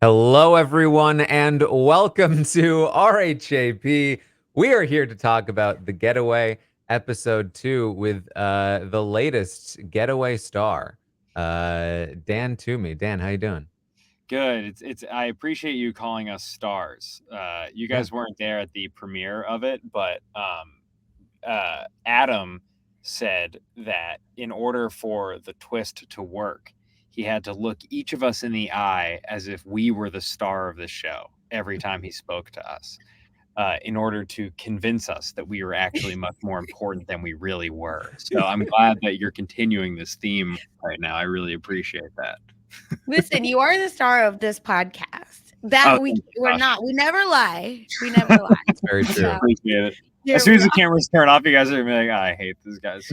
Hello, everyone, and welcome to RHAP. We are here to talk about The Getaway, Episode 2, with the latest Getaway star, Dan Toomey. Dan, how you doing? Good. It's. I appreciate you calling us stars. You Yeah. guys weren't there at the premiere of it, but Adam said that in order for the twist to work, he had to look each of us in the eye as if we were the star of the show every time he spoke to us, in order to convince us that we were actually much more important than we really were. So I'm glad that you're continuing this theme right now. I really appreciate that. Listen, you are the star of this podcast. That Oh, thank you, we're Sasha. not. We never lie. We never lie. It's very true. So, Appreciate it. here As soon we as the are. cameras turn off, you guys are gonna be like, I hate these guys.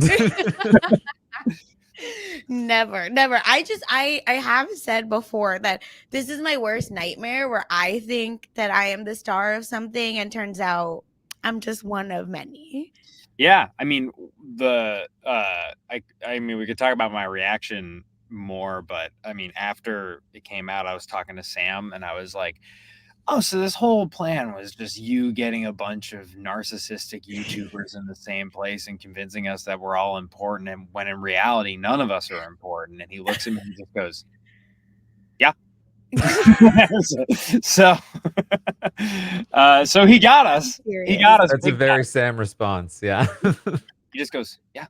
Never. I have said before that this is my worst nightmare where I think that I am the star of something and turns out I'm just one of many. Yeah, I mean I mean we could talk about my reaction more, but I mean after it came out, I was talking to Sam and I was like, oh, so this whole plan was just you getting a bunch of narcissistic YouTubers in the same place and convincing us that we're all important, and when in reality none of us are important. And he looks at me and just goes, yeah. so so he got us. He got us. That's a big very time. Sam response. Yeah. He just goes, yeah.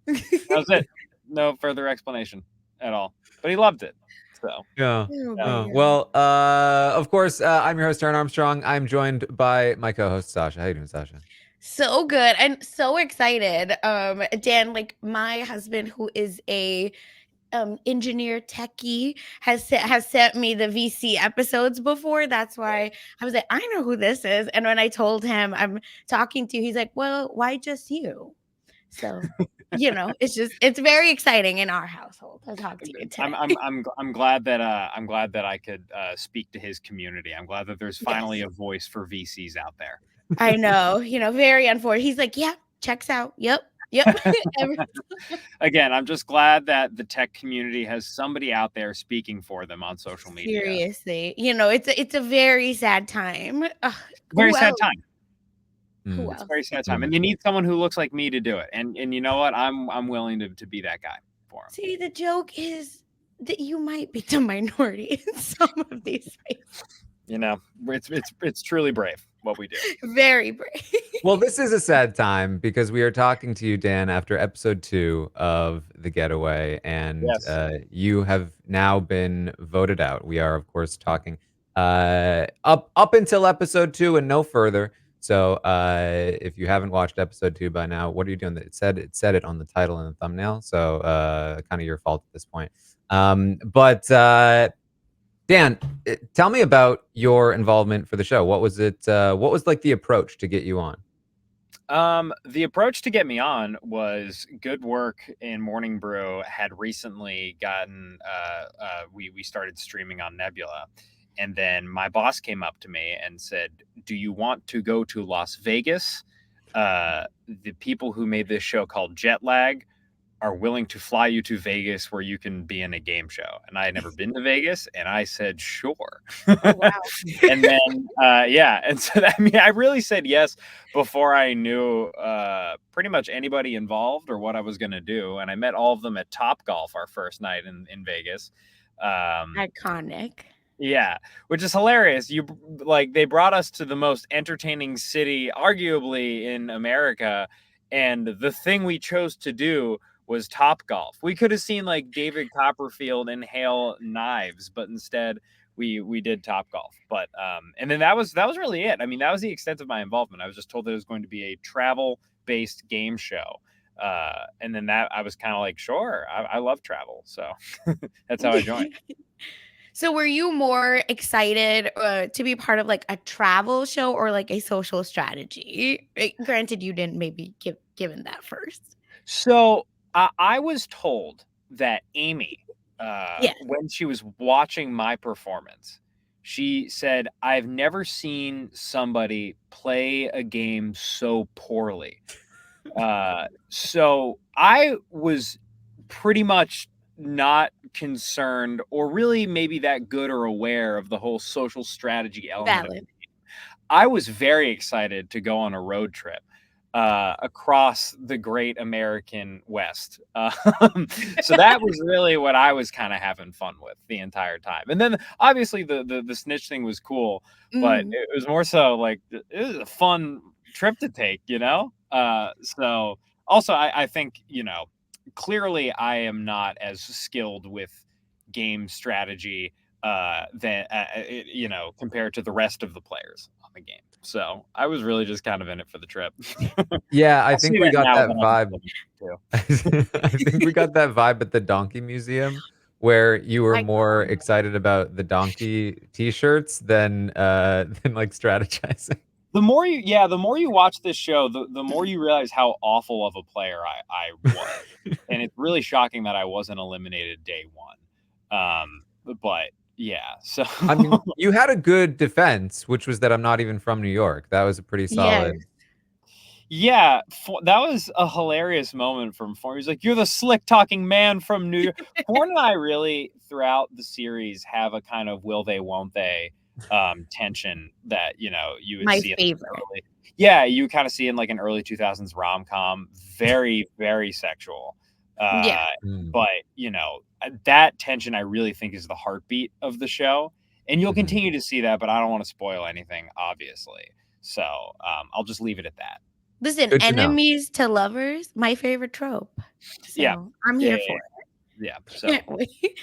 That was it. No further explanation at all. But he loved it. So Yeah. Oh, Yeah. Oh, man. well, of course, I'm your host, Taran Armstrong. I'm joined by my co-host, Sasha. How you doing, Sasha? So good. I'm so excited. Dan, like my husband, who is a engineer techie, has sent me the VC episodes before. That's why I was like, I know who this is. And when I told him I'm talking to you, he's like, well, why just you? So it's very exciting in our household to talk to you today. I'm glad that I could speak to his community. I'm glad that there's finally Yes. a voice for VCs out there. I know, very unfortunate. He's like, yeah, checks out. Yep. Again, I'm just glad that the tech community has somebody out there speaking for them on social media. Seriously, it's a very sad time. Very Who sad else? time. Who It's a else? very sad time. And you need someone who looks like me to do it. And you know what? I'm willing to be that guy for him. See, the joke is that you might be the minority in some of these spaces. You know, it's truly brave what we do. Very brave. Well, this is a sad time because we are talking to you, Dan, after episode 2 of The Getaway, and Yes. you have now been voted out. We are, of course, talking up until episode 2 and no further. So if you haven't watched episode 2 by now, what are you doing? It said it on the title and the thumbnail, so kind of your fault at this point. But Dan, tell me about your involvement for the show. What was it? What was like the approach to get you on? The approach to get me on was Good Work and Morning Brew had recently gotten we started streaming on Nebula, and then my boss came up to me and said, do you want to go to Las Vegas? The people who made this show called Jet Lag are willing to fly you to Vegas where you can be in a game show. And I had never been to Vegas, and I said, sure. Oh, wow. And then, yeah. And so, I mean, I really said yes before I knew pretty much anybody involved or what I was going to do. And I met all of them at Topgolf our first night in Vegas. Iconic. Yeah, which is hilarious. They brought us to the most entertaining city, arguably, in America. And the thing we chose to do was Topgolf. We could have seen like David Copperfield inhale knives, but instead we did Topgolf. But and then that was really it. I mean, that was the extent of my involvement. I was just told that it was going to be a travel-based game show. And then that I was kind of like, sure, I love travel. So that's how I joined. So were you more excited to be part of like a travel show or like a social strategy? Granted, you didn't maybe given that first. So I was told that Amy, Yeah. when she was watching my performance, she said, I've never seen somebody play a game so poorly. So I was pretty much not concerned or really maybe that good or aware of the whole social strategy element of Valid. I was very excited to go on a road trip across the great American West. So that was really what I was kind of having fun with the entire time. And then obviously the snitch thing was cool, but Mhm. it was more so like it was a fun trip to take, you know? So also I think, you know, clearly I am not as skilled with game strategy than you know, compared to the rest of the players on the game. So I was really just kind of in it for the trip. Yeah, I I see think we that got now that that vibe. I'm too. I think we got that vibe at the Donkey Museum, where you were My more God. excited about the donkey T-shirts than like strategizing. The more you watch this show, the more you realize how awful of a player I was, and it's really shocking that I wasn't eliminated day one. But yeah, so I mean, you had a good defense, which was that I'm not even from New York. That was a pretty Yes. solid. yeah, that was a hilarious moment from Forn. He's like, "You're the slick talking man from New York." Forn and I really, throughout the series, have a kind of will they, won't they tension that you know you would My see. favorite. Yeah, you kind of see in like an early 2000s rom com, very very sexual. Yeah. Mm, But you know that tension, I really think, is the heartbeat of the show, and you'll mhm. continue to see that. But I don't want to spoil anything, obviously. So I'll just leave it at that. Listen, Good to know. enemies to lovers, my favorite trope. Yeah. So I'm Yeah, here yeah, for yeah. it. So Can't wait.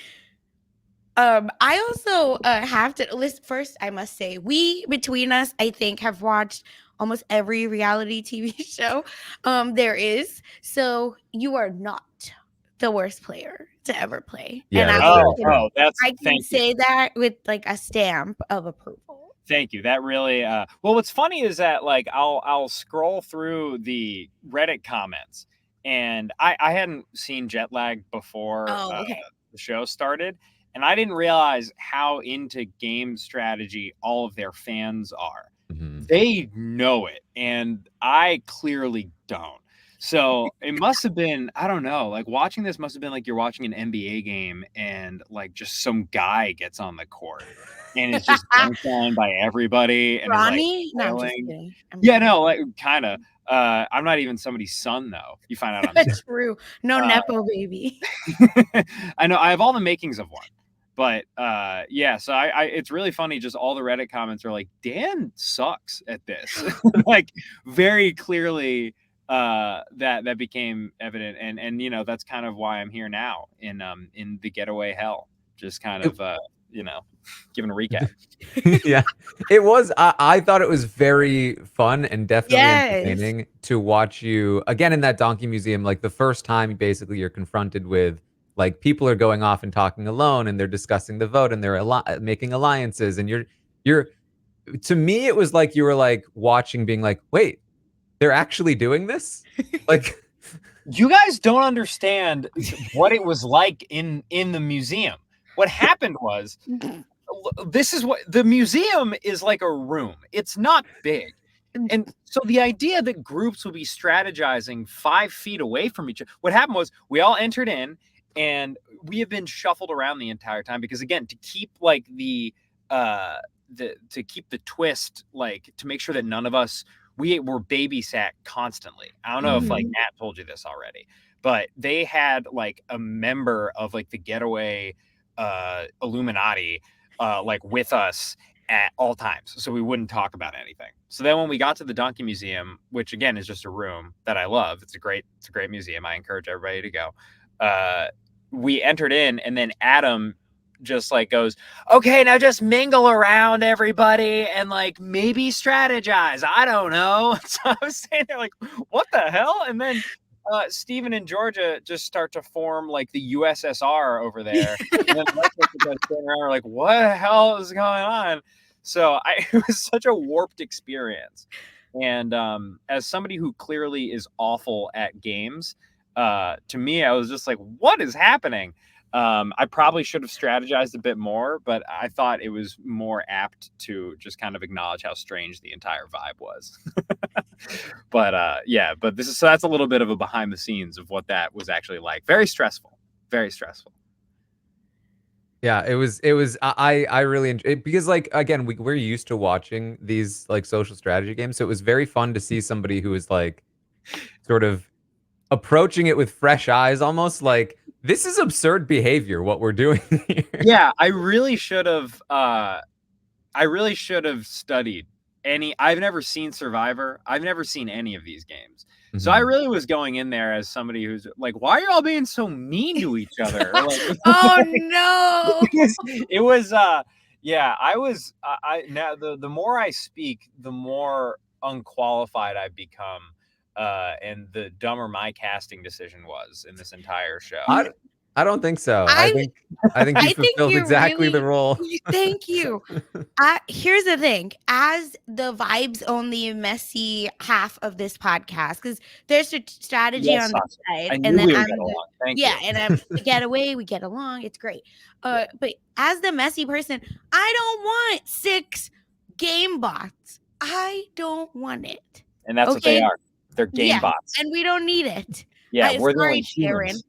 I also have to list first. I must say, we between us, I think, have watched almost every reality TV show there is. So you are not the worst player to ever play, and Yeah, that's very true. that's I can thank you. say that with like a stamp of approval. Thank you. That really well what's funny is that like I'll scroll through the Reddit comments and I hadn't seen jet lag before Oh, okay. the show started and I didn't realize how into game strategy all of their fans are. Mhm. They know it and I clearly don't. So it must have been, I don't know, like watching this must have been like you're watching an NBA game and like just some guy gets on the court and it's just dunked on by everybody and is like Ronnie? No, I'm just flailing. kidding. I'm Yeah, kidding. no, like kind of. I'm not even somebody's son though. You find out I'm saying. True. No Uh, nepo baby. I know I have all the makings of one, but yeah. So I it's really funny. Just all the Reddit comments are like, Dan sucks at this. Like very clearly, that became evident, and you know that's kind of why I'm here now in the Getaway hell. Just kind It of you know giving a recap. Yeah, it was. I thought it was very fun and definitely Yes. entertaining to watch you again in that donkey museum. Like the first time, basically, you're confronted with like people are going off and talking alone, and they're discussing the vote, and they're making alliances, and you're. To me, it was like you were like watching, being like, wait, they're actually doing this, like. You guys don't understand what it was like in the museum. What happened was this is what the museum is like a room. It's not big. And so the idea that groups would be strategizing 5 feet away from each other, what happened was we all entered in and we have been shuffled around the entire time because again, to keep like the to keep the twist, like to make sure that none of us we were babysat constantly. I don't know if like Mhm. Matt told you this already, but they had like a member of like the Getaway Illuminati like with us at all times, so we wouldn't talk about anything. So then when we got to the Donkey Museum, which again is just a room that I love, it's a great museum. I encourage everybody to go. Uh, we entered in, and then Adam just like goes, "Okay, now just mingle around everybody and like maybe strategize. I don't know." So I was saying there like, "What the hell?" And then Steven and Georgia just start to form like the USSR over there. And then the rest of us standing around are like, what the hell is going on? So it was such a warped experience. And as somebody who clearly is awful at games, to me, I was just like, what is happening? I probably should have strategized a bit more, but I thought it was more apt to just kind of acknowledge how strange the entire vibe was. But yeah, but this is so that's a little bit of a behind the scenes of what that was actually like. Very stressful. Very stressful. Yeah, it was I really enjoyed because like again we're used to watching these like social strategy games, so it was very fun to see somebody who was like sort of approaching it with fresh eyes, almost like this is absurd behavior what we're doing here. Yeah, I really should have studied I've never seen Survivor. I've never seen any of these games. So I really was going in there as somebody who's like, why are you all being so mean to each other? Like, Oh no. it was yeah, I now the more I speak, the more unqualified I've become. And the dumber my casting decision was in this entire show. I don't think so. I I think you I think fulfilled you exactly the really role. thank you. Here's the thing. As the vibes only messy half of this podcast, because there's a strategy Yes, on the Sasha. side, I and knew then we would I'm get the along. Thank yeah, you. and I'm the getaway. We get along. It's great. But as the messy person, I don't want 6 game bots. I don't want it. And that's what they Okay? are. They're game Yeah, bots. and we don't need it. Yeah, we're the Sorry, only Sharon. humans.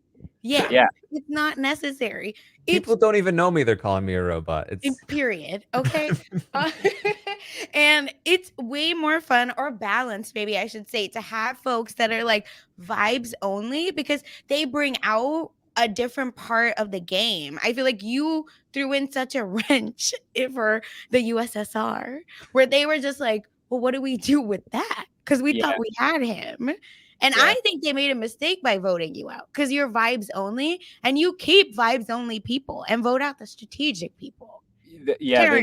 Yeah, Yeah. it's not necessary. People don't even know me. They're calling me a robot. It's Period. Okay. Uh, and it's way more fun or balanced, maybe I should say, to have folks that are like vibes only because they bring out a different part of the game. I feel like you threw in such a wrench for the USSR where they were just like, well, what do we do with that? Because we Yeah. thought we had him. And Yeah. I think they made a mistake by voting you out because you're vibes only and you keep vibes only people and vote out the strategic people. Yeah,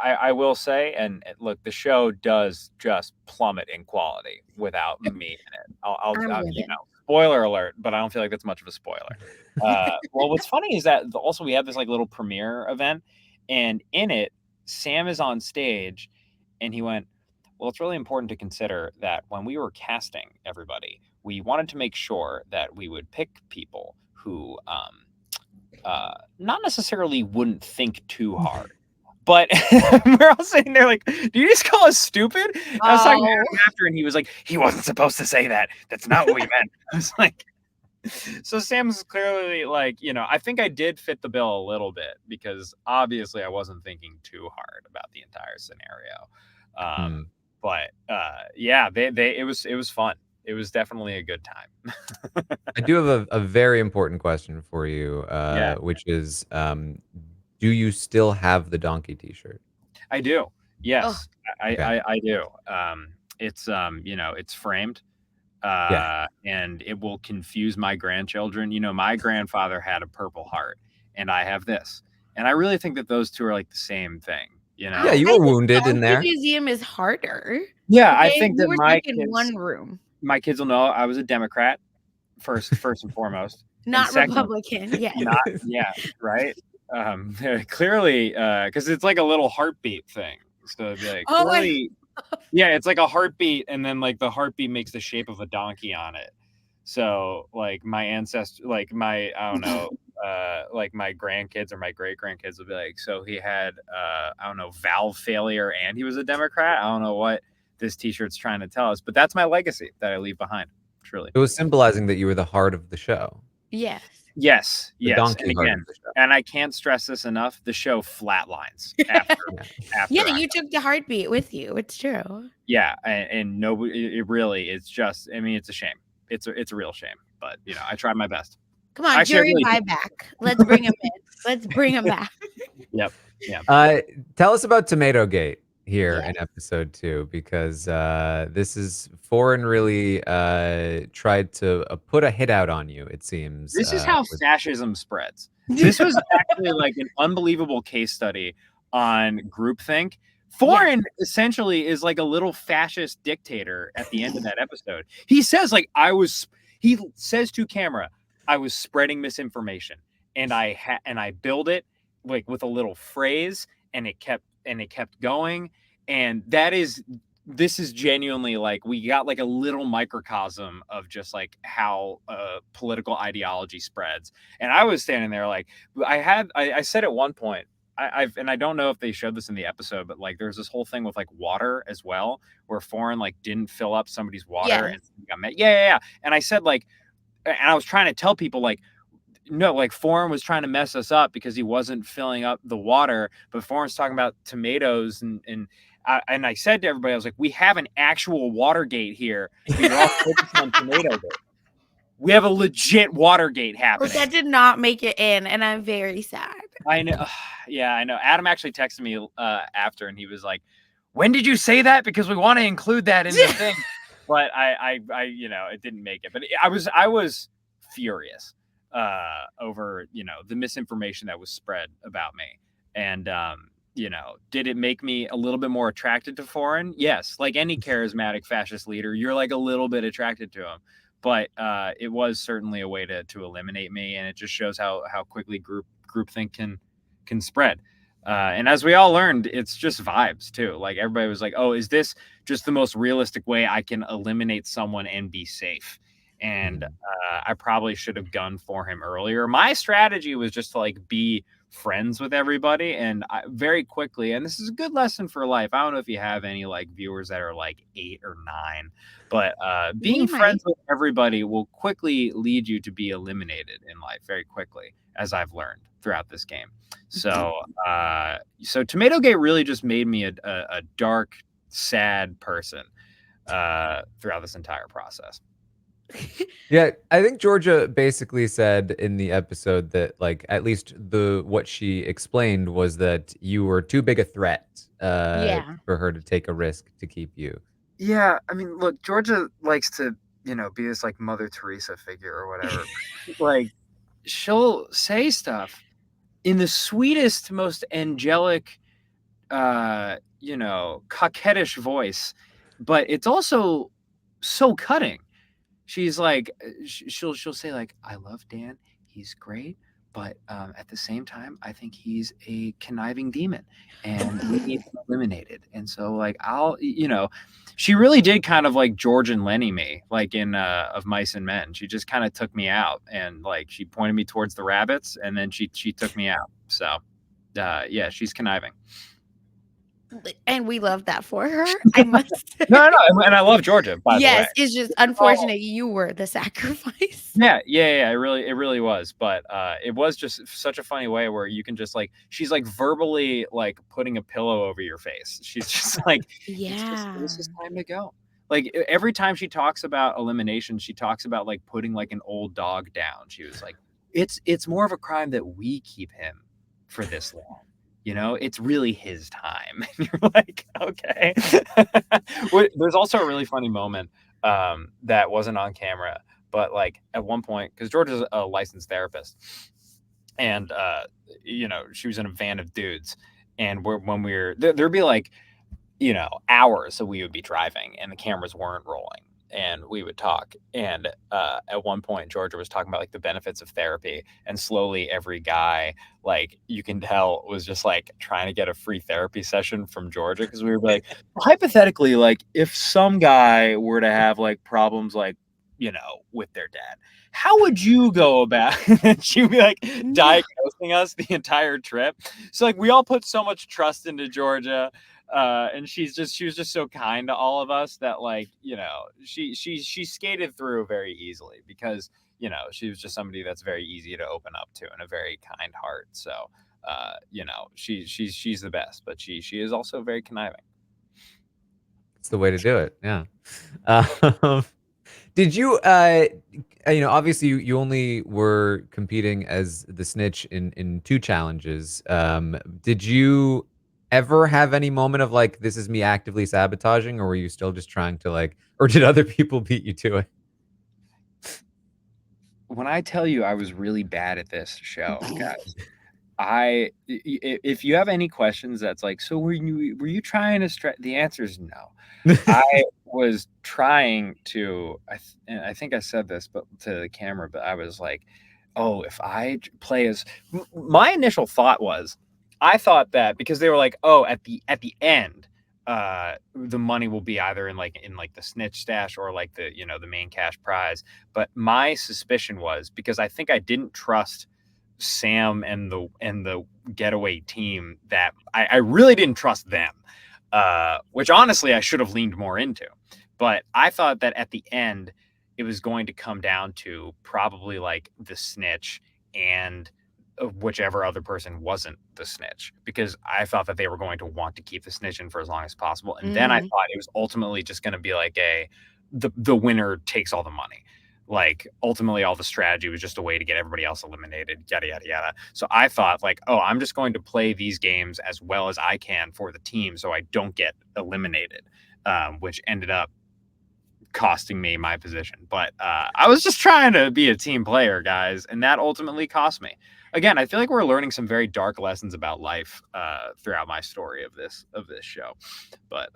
I will say, and look, the show does just plummet in quality without me in it. I'll you know, spoiler alert, but I don't feel like that's much of a spoiler. Well, what's funny is that also we have this like little premiere event, and in it, Sam is on stage, and he went, well, it's really important to consider that when we were casting everybody, we wanted to make sure that we would pick people who not necessarily wouldn't think too hard. But we're all sitting there like, do you just call us stupid? I was talking to him after, and he was like, he wasn't supposed to say that. That's not what we meant. I was like, so Sam's clearly like, you know, I think I did fit the bill a little bit because obviously I wasn't thinking too hard about the entire scenario. But yeah, it was fun. It was definitely a good time. I do have a very important question for you, Yeah. which is, do you still have the donkey T-shirt? I do. Yes, Okay. I do. It's you know, it's framed, Yeah. and it will confuse my grandchildren. You know, my grandfather had a Purple Heart, and I have this, and I really think that those two are like the same thing. You know? Yeah, you I were think wounded in Donkey there. Museum is harder. Yeah, I Okay? think We that were stuck in one room. my kids will know I was a Democrat first and foremost, and Not second, Republican. Yes. not yeah, right. Clearly, because it's like a little heartbeat thing. So it'd be like, clearly, yeah, it's like a heartbeat, and then like the heartbeat makes the shape of a donkey on it. So like my ancestor, like my I don't know, like my grandkids or my great grandkids will be like, so he had I don't know, valve failure, and he was a Democrat. I don't know what this T-shirt's trying to tell us, but that's my legacy that I leave behind. Truly, It was symbolizing that you were the heart of the show. Yes. yes, The yes, donkey and heart again, of the show. and I can't stress this enough. The show flatlines after. Yeah, you took the heartbeat with you. It's true. Yeah, and nobody. It really is just. I mean, it's a shame. It's a real shame. But you know, I tried my best. Come on, Actually, I jury really did. buyback. Let's bring him in. Let's bring him back. Yep. Yeah. Tell us about Tomato Gate here Yeah. in episode 2, because this is Foreign really tried to put a hit out on you, it seems. This is how fascism spreads. This was actually like an unbelievable case study on groupthink. Foreign essentially is like a little fascist dictator at the end of that episode. He says like he says to camera, I was spreading misinformation, and I build it like with a little phrase, and it kept going, and this is genuinely like we got like a little microcosm of just like how political ideology spreads. And I was standing there like I said at one point, and I don't know if they showed this in the episode, but like there's this whole thing with like water as well, where Foreign like didn't fill up somebody's water and got met. Yeah. And I said like, and I was trying to tell people like, no, like Foreign was trying to mess us up because he wasn't filling up the water, but Foreign's talking about tomatoes and I said to everybody, I was like, we have an actual Watergate here, but you're all focused on tomato gate. We have a legit Watergate happening. That did not make it in, and I'm very sad. I know. Yeah, I know. Adam actually texted me after, and he was like, "When did you say that? Because we want to include that in the thing." But I, it didn't make it. But I was furious over, the misinformation that was spread about me. And, did it make me a little bit more attracted to Foreign? Yes. Like any charismatic fascist leader, you're like a little bit attracted to him. But it was certainly a way to eliminate me. And it just shows how quickly groupthink can spread. And as we all learned, it's just vibes too. Like everybody was like, oh, is this just the most realistic way I can eliminate someone and be safe? And I probably should have gunned for him earlier. My strategy was just to like be friends with everybody. And very quickly, and this is a good lesson for life. I don't know if you have any like viewers that are like 8 or 9, but being friends with everybody will quickly lead you to be eliminated in life very quickly, as I've learned throughout this game. So Tomatogate really just made me a dark, sad person throughout this entire process. Yeah, I think Georgia basically said in the episode that, like, at least what she explained was that you were too big a threat for her to take a risk to keep you. Yeah, I mean, look, Georgia likes to, be this like Mother Teresa figure or whatever. Like, she'll say stuff in the sweetest, most angelic, coquettish voice, but it's also so cutting. She's like, she'll say like, I love Dan, he's great, but at the same time, I think he's a conniving demon, and we need him eliminated. And so like, she really did kind of like George and Lenny me, like in Of Mice and Men. She just kind of took me out, and like she pointed me towards the rabbits, and then she took me out. So yeah, she's conniving. And we love that for her. I must. No, and I love Georgia. By the way, yes, it's just unfortunate you were the sacrifice. Yeah. It really was. But it was just such a funny way where you can just like, she's like verbally like putting a pillow over your face. She's just like, this is time to go. Like every time she talks about elimination, she talks about like putting like an old dog down. She was like, it's more of a crime that we keep him for this long. It's really his time. And you're like, okay. There's also a really funny moment that wasn't on camera, but like at one point, because George is a licensed therapist, and she was in a van of dudes, and when we were there'd be like hours that we would be driving and the cameras weren't rolling, and we would talk. And at one point, Georgia was talking about like the benefits of therapy, and slowly every guy, like you can tell, was just like trying to get a free therapy session from Georgia, because we were like, hypothetically, like if some guy were to have like problems like with their dad, how would you go about it? And she would be like diagnosing us the entire trip. So like we all put so much trust into Georgia. And she was just so kind to all of us that like, she skated through very easily, because, she was just somebody that's very easy to open up to and a very kind heart. So, she's the best, but she is also very conniving. It's the way to do it. Yeah. Did you, obviously you only were competing as the snitch in 2 challenges. Did you ever have any moment of like, this is me actively sabotaging, or were you still just trying to like, or did other people beat you to it? When I tell you I was really bad at this show, guys, if you have any questions, that's like, so were you trying to stretch? The answer is no. I was trying to, I think I said this, but to the camera, but I was like, oh, if I play as, my initial thought was, I thought that because they were like, oh, at the end, the money will be either in the snitch stash or like the main cash prize. But my suspicion was, because I think I didn't trust Sam and the Getaway team, that I really didn't trust them, which honestly I should have leaned more into. But I thought that at the end it was going to come down to probably like the snitch and whichever other person wasn't the snitch, because I thought that they were going to want to keep the snitch in for as long as possible. And then I thought it was ultimately just going to be like the winner takes all the money. Like ultimately all the strategy was just a way to get everybody else eliminated, yada, yada, yada. So I thought like, oh, I'm just going to play these games as well as I can for the team so I don't get eliminated, which ended up costing me my position. But I was just trying to be a team player, guys, and that ultimately cost me. Again, I feel like we're learning some very dark lessons about life throughout my story of this show. But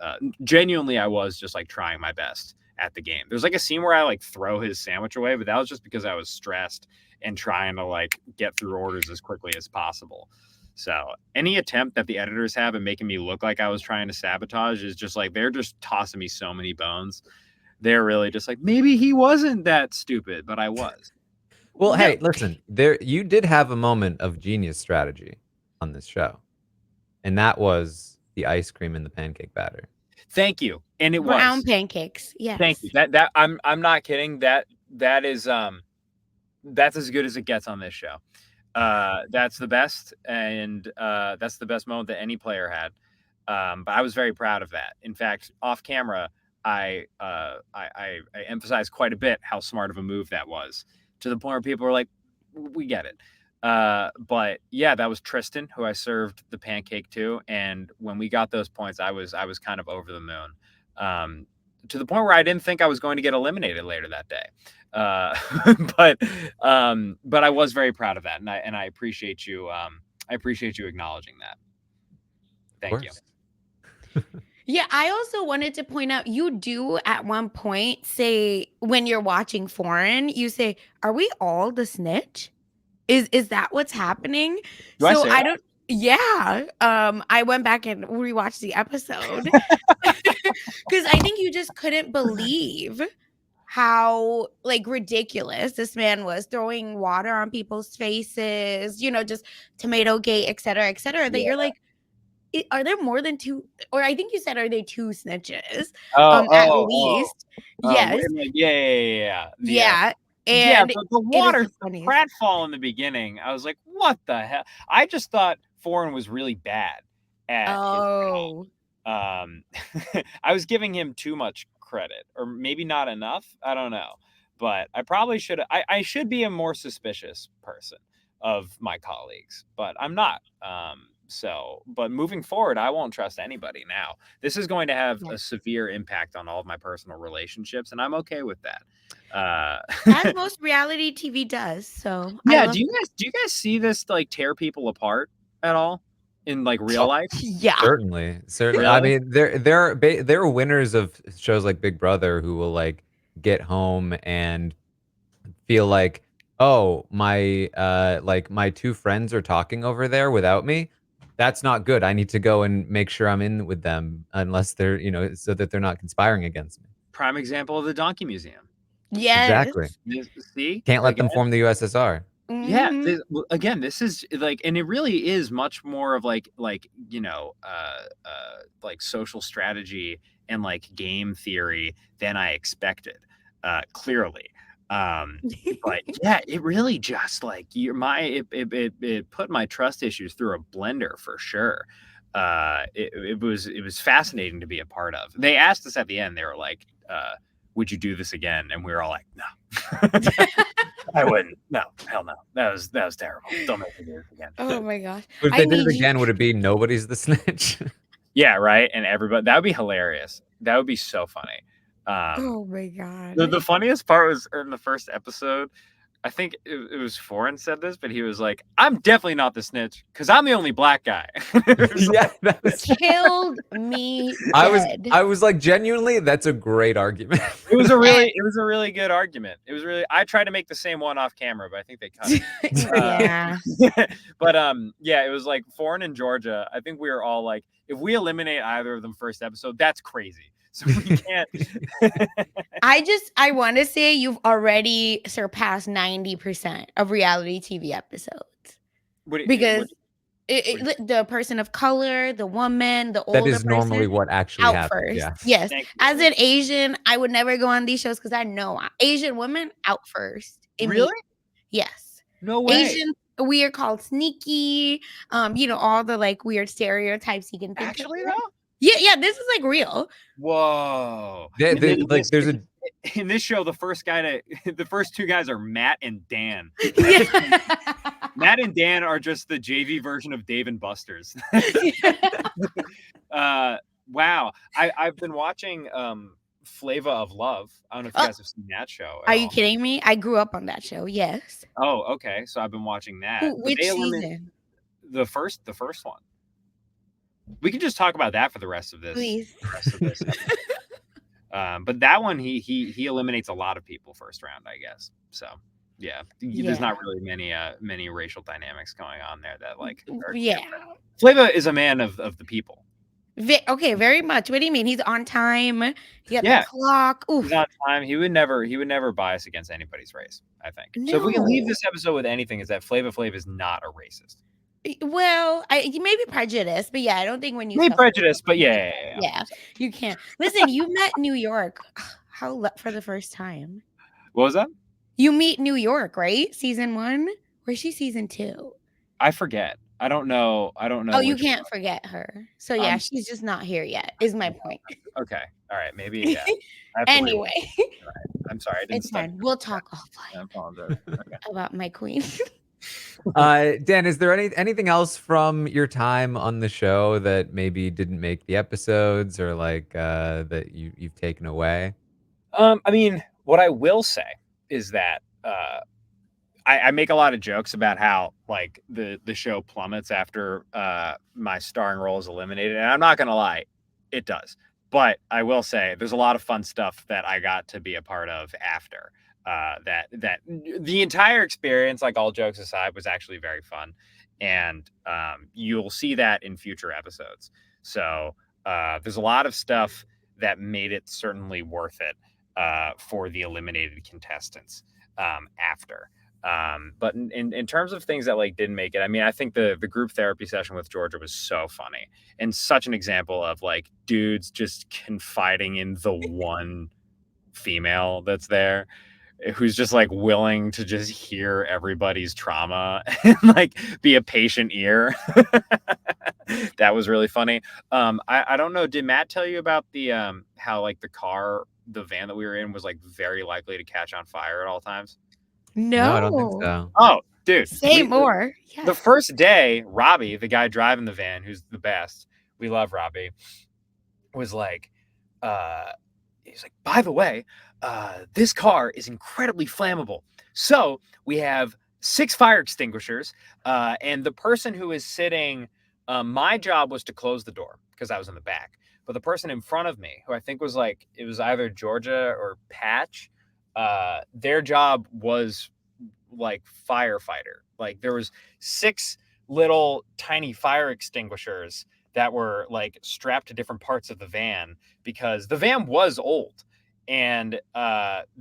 genuinely, I was just like trying my best at the game. There's like a scene where I like throw his sandwich away, but that was just because I was stressed and trying to like get through orders as quickly as possible. So any attempt that the editors have at making me look like I was trying to sabotage is just like they're just tossing me so many bones. They're really just like, maybe he wasn't that stupid, but I was. Well, hey, listen, you did have a moment of genius strategy on this show, and that was the ice cream in the pancake batter. Thank you. And it brown was pancakes. Yes. Thank you. That I'm not kidding. That is that's as good as it gets on this show. That's the best, and that's the best moment that any player had. But I was very proud of that. In fact, off camera, I emphasized quite a bit how smart of a move that was, to the point where people were like, we get it. But yeah, that was Tristan who I served the pancake to. And when we got those points, I was kind of over the moon. To the point where I didn't think I was going to get eliminated later that day. But I was very proud of that. And I appreciate you. I appreciate you acknowledging that. Thank you. Yeah, I also wanted to point out, you do at one point say, when you're watching Foreign, you say, are we all the snitch? Is that what's happening? Do so I don't. Yeah. I went back and rewatched the episode because I think you just couldn't believe how like ridiculous this man was, throwing water on people's faces, just tomato gate, et cetera, that you're like, are there more than two? Or I think you said, are they two snitches? At least. Yes. Yeah. And the water pratfall in the beginning, I was like, what the hell? I just thought Foreign was really bad at his job. I was giving him too much credit, or maybe not enough. I don't know. But I probably should. I should be a more suspicious person of my colleagues, but I'm not. But moving forward, I won't trust anybody now. This is going to have a severe impact on all of my personal relationships, and I'm okay with that. As most reality TV does. So yeah, do you guys see this like tear people apart at all in like real life? Yeah, certainly. Really? I mean, there are winners of shows like Big Brother who will like get home and feel like, oh, my my two friends are talking over there without me. That's not good. I need to go and make sure I'm in with them, unless they're, so that they're not conspiring against me. Prime example of the Donkey Museum. Yes. Exactly. See? Can't let them form the USSR. Yeah. Again, this is like, and it really is much more of like social strategy and like game theory than I expected. Clearly. But yeah, it really just like it put my trust issues through a blender for sure. It was fascinating to be a part of. They asked us at the end, they were like, would you do this again? And we were all like, no. I wouldn't. No, hell no. That was terrible. Don't make me do it again. Oh my gosh. If they did it again, would it be nobody's the snitch? Yeah, right. And everybody, that would be hilarious. That would be so funny. Oh my god. The funniest part was in the first episode. I think it was Foreign said this, but he was like, I'm definitely not the snitch because I'm the only black guy. Yeah, that killed me. I was like, genuinely, that's a great argument. It was a really good argument. I tried to make the same one off camera, but I think they cut it. Yeah. But it was like Foreign and Georgia. I think we were all like, if we eliminate either of them first episode, that's crazy. So we can't. I want to say you've already surpassed 90% of reality TV episodes. Because the person of color, the woman, the older person. That is normally what actually happens. First. Yeah. Yes. As an Asian, I would never go on these shows because I know Asian women out first. Really? Yes. No way. Asians, we are called sneaky. All the like weird stereotypes you can think Actually, of. though? Yeah, this is like real. Whoa. Like there's a in this show, the first two guys are Matt and Dan. Yeah. Matt and Dan are just the JV version of Dave and Buster's. Wow. I've been watching Flava of Love. I don't know if you guys have seen that show. Are you kidding me? I grew up on that show. Yes. Oh, okay. So I've been watching that. Which season? The first one. We can just talk about that for the rest of this. Please. But that one, he eliminates a lot of people first round, I guess. So yeah, there's not really many racial dynamics going on there that like. Flava is a man of the people. Okay, very much. What do you mean? He's on time. He got the clock. Oof. He's on time. He would never bias against anybody's race, I think. No. So if we can leave this episode with anything, is that Flava Flav is not a racist. Well, you may be prejudiced, but yeah, I don't think when you may prejudice, but yeah, you can't. Listen, you met New York for the first time. What was that? You meet New York, right? Season 1, or is she season 2? I forget. I don't know. Oh, you can't forget her. So yeah, she's just not here yet. Is my point. Okay. All right. Maybe. Yeah. Anyway, right. I'm sorry. I didn't. It's fine. We'll talk offline. I apologize. Okay. About my queen. Dan, is there anything else from your time on the show that maybe didn't make the episodes or like that you've taken away? I mean, what I will say is that I make a lot of jokes about how like the show plummets after my starring role is eliminated, and I'm not gonna lie, it does. But I will say there's a lot of fun stuff that I got to be a part of after. That the entire experience, like all jokes aside, was actually very fun, and you'll see that in future episodes. So there's a lot of stuff that made it certainly worth it for the eliminated contestants after. But in terms of things that like didn't make it, I mean, I think the group therapy session with Georgia was so funny and such an example of like dudes just confiding in the one female that's there, who's just like willing to just hear everybody's trauma and like be a patient ear. That was really funny. I don't know. Did Matt tell you about the how like the van that we were in was like very likely to catch on fire at all times? No, I don't think so. Oh, dude. Say more. Yeah. The first day, Robbie, the guy driving the van, who's the best, we love Robbie, was like, he's like, by the way, this car is incredibly flammable. So we have 6 fire extinguishers, and the person who is sitting, my job was to close the door because I was in the back. But the person in front of me, who I think was like, it was either Georgia or Patch, their job was like firefighter. Like there was 6 little tiny fire extinguishers that were like strapped to different parts of the van because the van was old. And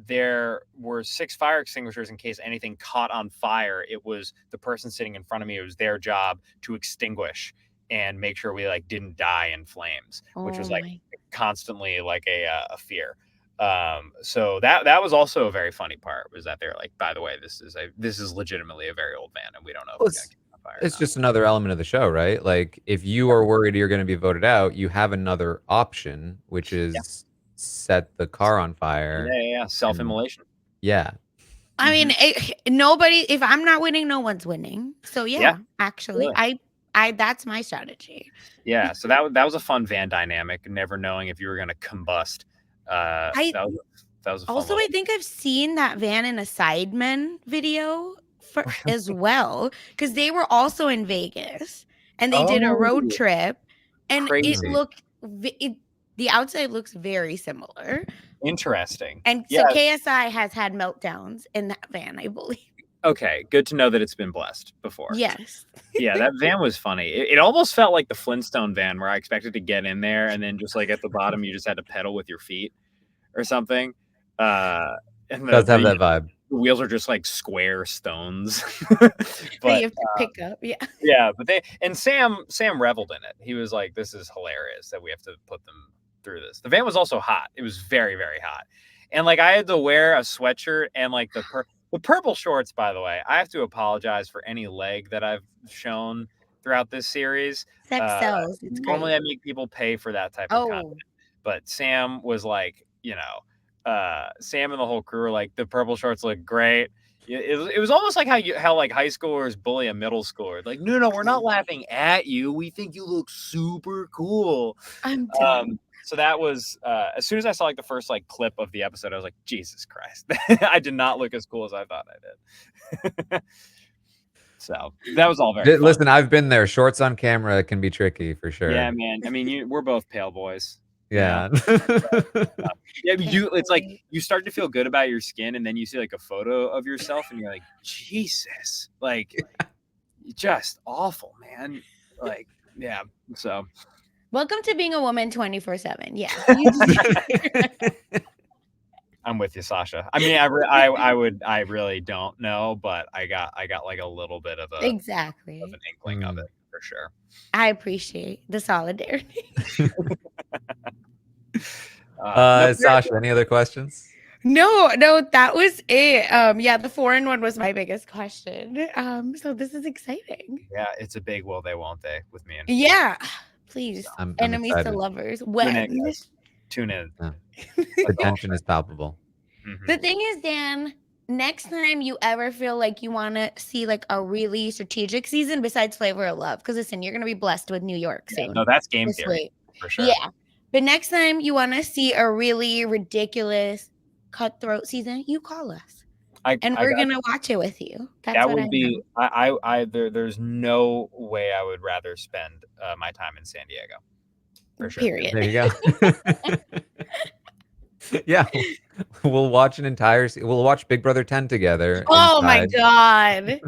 there were 6 fire extinguishers in case anything caught on fire. It was the person sitting in front of me. It was their job to extinguish and make sure we like didn't die in flames, which was like constantly like a fear. So that was also a very funny part, was that they're like, by the way, this is legitimately a very old van and we don't know if it's gonna catch on fire. It's just another element of the show, right? Like if you are worried you're going to be voted out, you have another option, which is set the car on fire. Yeah. Self-immolation. Yeah. I mean, nobody, if I'm not winning, no one's winning. So yeah. Actually, really. I that's my strategy. Yeah. So that was a fun van dynamic, never knowing if you were going to combust. That was a fun also, I think I've seen that van in a Sidemen video as well, because they were also in Vegas and they did a road trip, and crazy. It looked the outside looks very similar. Interesting. And so KSI has had meltdowns in that van, I believe. Okay, good to know that it's been blessed before. Yes. Yeah, that van was funny. It almost felt like the Flintstone van, where I expected to get in there and then just like at the bottom you just had to pedal with your feet or something. And does have that vibe. The wheels are just like square stones. But you have to pick up. Yeah, but Sam reveled in it. He was like, this is hilarious that we have to put them through this. The van was also hot. It was very, very hot. And like I had to wear a sweatshirt, and like the The purple shorts, by the way, I have to apologize for any leg that I've shown throughout this series. Sex sells. It's Normally great. I make people pay for that type of content. Oh, But Sam was like, Sam and the whole crew were like, the purple shorts look great. It was almost like how like high schoolers bully a middle schooler. Like, no, we're not laughing at you. We think you look super cool. I'm done. So that was as soon as I saw like the first like clip of the episode, I was like, Jesus Christ, I did not look as cool as I thought I did. So that was all very fun. Listen, I've been there. Shorts on camera can be tricky for sure. Yeah, man. I mean, we're both pale boys. Yeah. Yeah, it's like you start to feel good about your skin, and then you see like a photo of yourself, and you're like, Jesus, like, just awful, man. Like, yeah. So, Welcome to being a woman 24/7. Yeah. I'm with you, Sasha. I mean, I really don't know, but I got like a little bit of an inkling of it for sure. I appreciate the solidarity. Sasha, any other questions? No, that was it. Yeah, the foreign one was my biggest question. So this is exciting. Yeah, it's a big will they, won't they with me and yeah. Please, I'm enemies excited. to lovers. When? Tune in. The tension is palpable. The thing is, Dan, next time you ever feel like you want to see like a really strategic season besides Flavor of Love, because listen, you're gonna be blessed with New York soon. No, that's game theory for sure. Yeah, but next time you want to see a really ridiculous cutthroat season, you call us, and we're gonna watch it with you. That would be. There's no way I would rather spend my time in San Diego. For sure. Period. There you go. Yeah, we'll watch an entire. We'll watch Big Brother 10 together. Oh my god!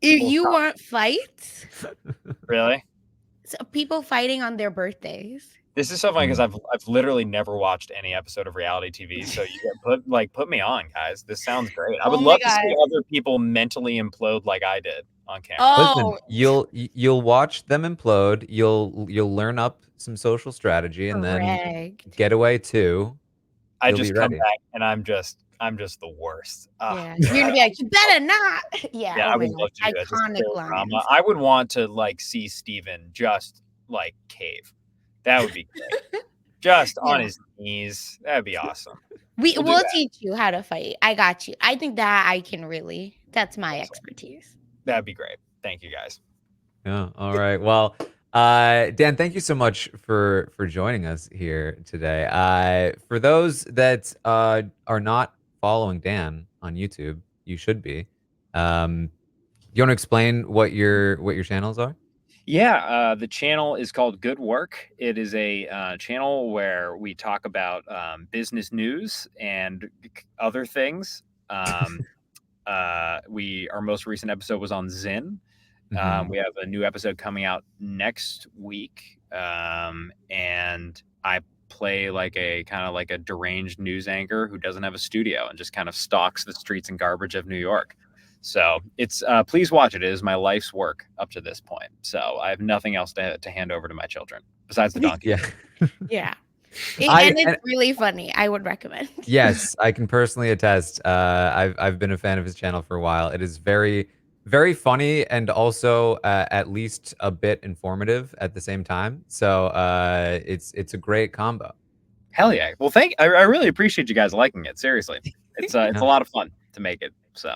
You want fights? Really? So people fighting on their birthdays. This is so funny because I've literally never watched any episode of reality TV. So you put me on, guys. This sounds great. I would love to see other people mentally implode like I did on camera. Oh, listen, you'll watch them implode. You'll learn up some social strategy, and then Getaway 2. I just come back and I'm just the worst. Yeah, you're gonna be like, you better not. Yeah, I would love to do that. Iconic lines. I would want to like see Steven just like cave. That would be great. Just on his knees. That'd be awesome. We'll teach you how to fight. I got you. I think that I can really. That's my expertise. That'd be great. Thank you, guys. Yeah. All right. Well, Dan, thank you so much for joining us here today. For those that are not following Dan on YouTube, you should be. You want to explain what your channels are? Yeah, the channel is called Good Work. It is a channel where we talk about business news and other things. Our most recent episode was on Zin. We have a new episode coming out next week, and I play like a kind of like a deranged news anchor who doesn't have a studio and just kind of stalks the streets and garbage of New York. So it's please watch it. It is my life's work up to this point. So I have nothing else to hand over to my children besides the donkey. Yeah. And it's really funny. I would recommend. Yes, I can personally attest. I've been a fan of his channel for a while. It is very, very funny and also at least a bit informative at the same time. So it's a great combo. Hell yeah! Well, I really appreciate you guys liking it. Seriously, it's a lot of fun to make it. So.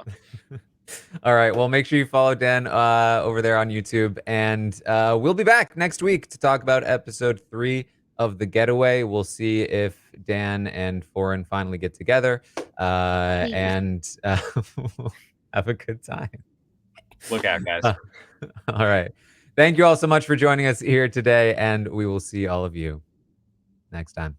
All right. Well, make sure you follow Dan over there on YouTube, and we'll be back next week to talk about episode 3 of The Getaway. We'll see if Dan and Foreign finally get together, and have a good time. Look out, guys. All right. Thank you all so much for joining us here today, and we will see all of you next time.